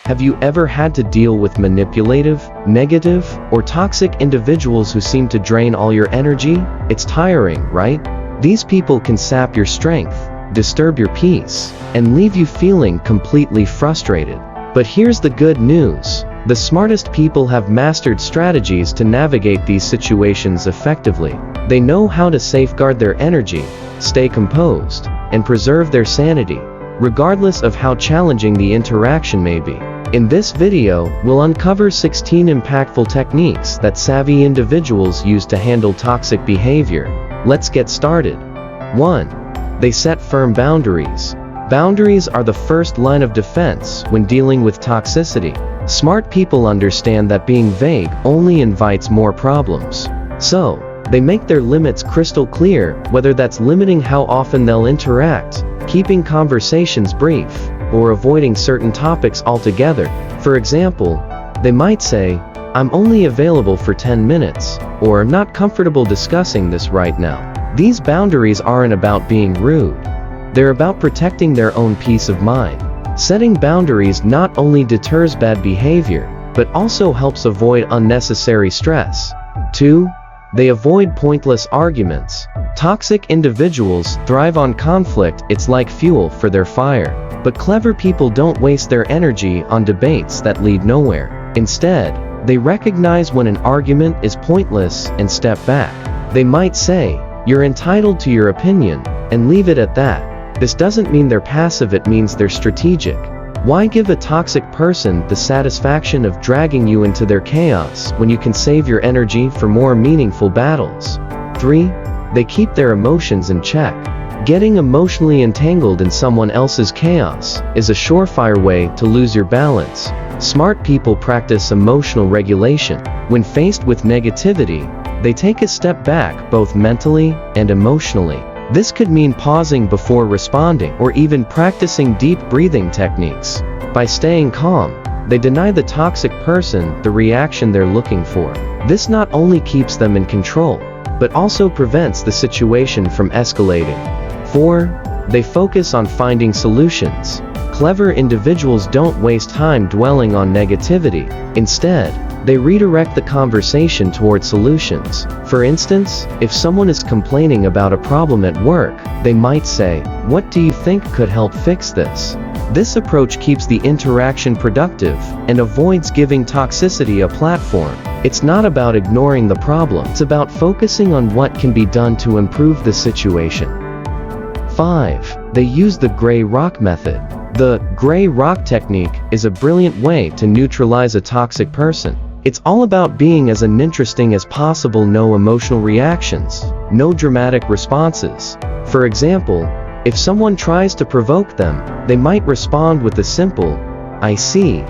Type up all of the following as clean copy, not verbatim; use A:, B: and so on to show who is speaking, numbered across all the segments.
A: Have you ever had to deal with manipulative, negative, or toxic individuals who seem to drain all your energy? It's tiring, right? These people can sap your strength, disturb your peace, and leave you feeling completely frustrated. But here's the good news. The smartest people have mastered strategies to navigate these situations effectively. They know how to safeguard their energy, stay composed, and preserve their sanity, regardless of how challenging the interaction may be. In this video, we'll uncover 16 impactful techniques that savvy individuals use to handle toxic behavior. Let's get started. 1. They set firm boundaries. Boundaries are the first line of defense when dealing with toxicity. Smart people understand that being vague only invites more problems. So, they make their limits crystal clear, whether that's limiting how often they'll interact, keeping conversations brief, or avoiding certain topics altogether. For example, they might say, "I'm only available for 10 minutes, or "I'm not comfortable discussing this right now." These boundaries aren't about being rude. They're about protecting their own peace of mind. Setting boundaries not only deters bad behavior, but also helps avoid unnecessary stress. 2. They avoid pointless arguments. Toxic individuals thrive on conflict. It's like fuel for their fire. But clever people don't waste their energy on debates that lead nowhere. Instead, they recognize when an argument is pointless and step back. They might say, "You're entitled to your opinion," and leave it at that. This doesn't mean they're passive, it means they're strategic. Why give a toxic person the satisfaction of dragging you into their chaos when you can save your energy for more meaningful battles? 3. They keep their emotions in check. Getting emotionally entangled in someone else's chaos is a surefire way to lose your balance. Smart people practice emotional regulation. When faced with negativity, they take a step back both mentally and emotionally. This could mean pausing before responding or even practicing deep breathing techniques. By staying calm, they deny the toxic person the reaction they're looking for. This not only keeps them in control, but also prevents the situation from escalating. 4. They focus on finding solutions. Clever individuals don't waste time dwelling on negativity. Instead, they redirect the conversation toward solutions. For instance, if someone is complaining about a problem at work, they might say, "What do you think could help fix this?" This approach keeps the interaction productive and avoids giving toxicity a platform. It's not about ignoring the problem, it's about focusing on what can be done to improve the situation. 5. They use the gray rock method. The gray rock technique is a brilliant way to neutralize a toxic person. It's all about being as uninteresting as possible. No emotional reactions, no dramatic responses. For example, if someone tries to provoke them, they might respond with a simple, "I see,"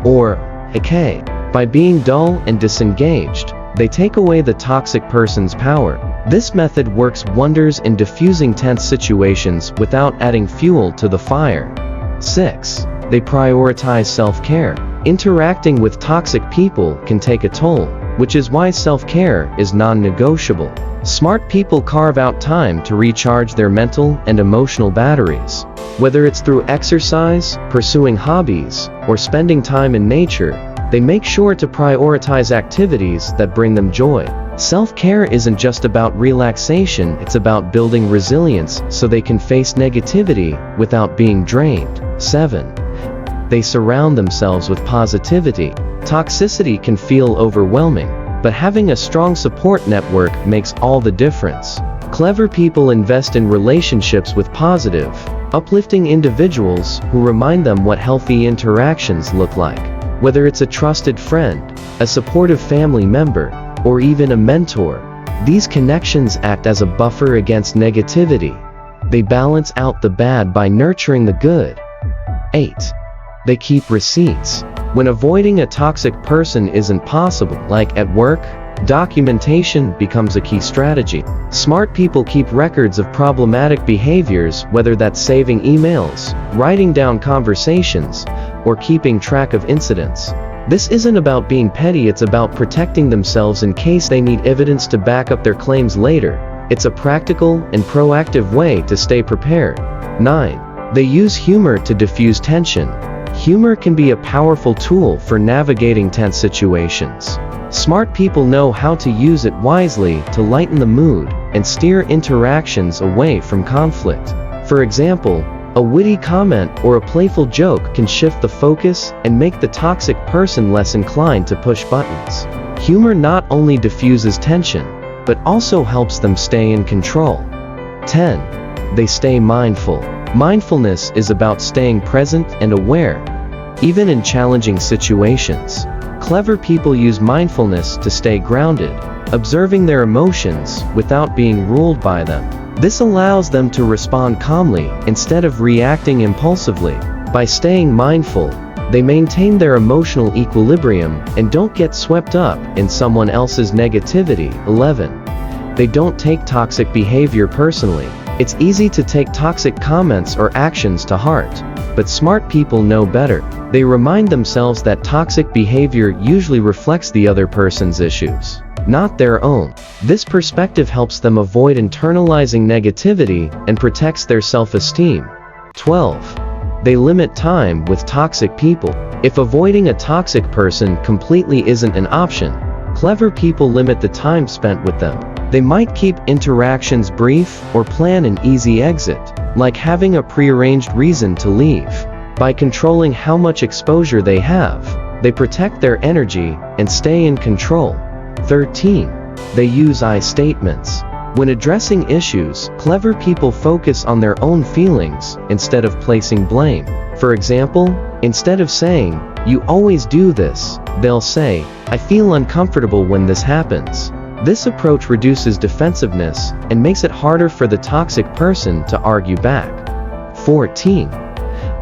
A: or "Okay." By being dull and disengaged, they take away the toxic person's power. This method works wonders in diffusing tense situations without adding fuel to the fire. 6. They prioritize self-care. Interacting with toxic people can take a toll, which is why self-care is non-negotiable. Smart people carve out time to recharge their mental and emotional batteries. Whether it's through exercise, pursuing hobbies, or spending time in nature, they make sure to prioritize activities that bring them joy. Self-care isn't just about relaxation, it's about building resilience so they can face negativity without being drained. 7. They surround themselves with positivity. Toxicity can feel overwhelming, but having a strong support network makes all the difference. Clever people invest in relationships with positive, uplifting individuals who remind them what healthy interactions look like. Whether it's a trusted friend, a supportive family member, or even a mentor, these connections act as a buffer against negativity. They balance out the bad by nurturing the good. 8. They keep receipts. When avoiding a toxic person isn't possible, like at work, documentation becomes a key strategy. Smart people keep records of problematic behaviors, whether that's saving emails, writing down conversations, or keeping track of incidents. This isn't about being petty, it's about protecting themselves in case they need evidence to back up their claims later. It's a practical and proactive way to stay prepared. 9. They use humor to diffuse tension. Humor can be a powerful tool for navigating tense situations. Smart people know how to use it wisely to lighten the mood and steer interactions away from conflict. For example, a witty comment or a playful joke can shift the focus and make the toxic person less inclined to push buttons. Humor not only diffuses tension, but also helps them stay in control. 10. They stay mindful. Mindfulness is about staying present and aware, even in challenging situations. Clever people use mindfulness to stay grounded, observing their emotions without being ruled by them. This allows them to respond calmly instead of reacting impulsively. By staying mindful, they maintain their emotional equilibrium and don't get swept up in someone else's negativity. 11. They don't take toxic behavior personally. It's easy to take toxic comments or actions to heart, but smart people know better. They remind themselves that toxic behavior usually reflects the other person's issues, not their own. This perspective helps them avoid internalizing negativity and protects their self-esteem. 12. They limit time with toxic people. If avoiding a toxic person completely isn't an option, clever people limit the time spent with them. They might keep interactions brief or plan an easy exit, like having a prearranged reason to leave. By controlling how much exposure they have, they protect their energy and stay in control. 13. They use I statements. When addressing issues, clever people focus on their own feelings instead of placing blame. For example, instead of saying, "You always do this," they'll say, "I feel uncomfortable when this happens." This approach reduces defensiveness and makes it harder for the toxic person to argue back. 14.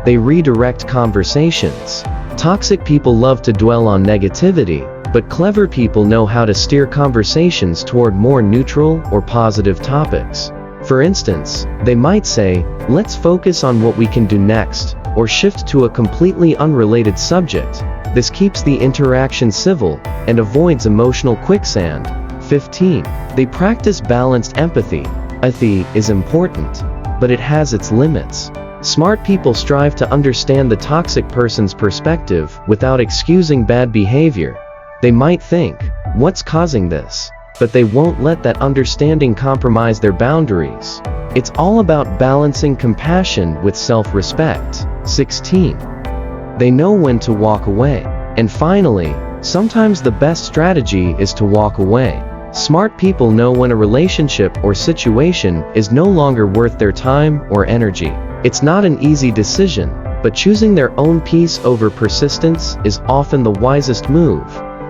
A: They redirect conversations. Toxic people love to dwell on negativity, but clever people know how to steer conversations toward more neutral or positive topics. For instance, they might say, "Let's focus on what we can do next," or shift to a completely unrelated subject. This keeps the interaction civil and avoids emotional quicksand. 15. They practice balanced empathy. Empathy is important, but it has its limits. Smart people strive to understand the toxic person's perspective without excusing bad behavior. They might think, "What's causing this?" but they won't let that understanding compromise their boundaries. It's all about balancing compassion with self-respect. 16. They know when to walk away. And finally, sometimes the best strategy is to walk away. Smart people know when a relationship or situation is no longer worth their time or energy. It's not an easy decision, but choosing their own peace over persistence is often the wisest move.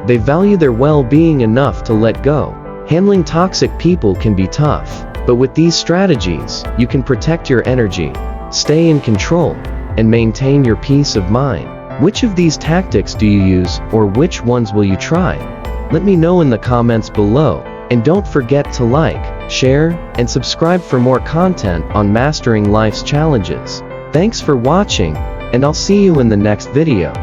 A: They value their well-being enough to let go. Handling toxic people can be tough, but with these strategies, you can protect your energy, stay in control, and maintain your peace of mind. Which of these tactics do you use, or which ones will you try? Let me know in the comments below, and don't forget to like, share, and subscribe for more content on mastering life's challenges. Thanks for watching, and I'll see you in the next video.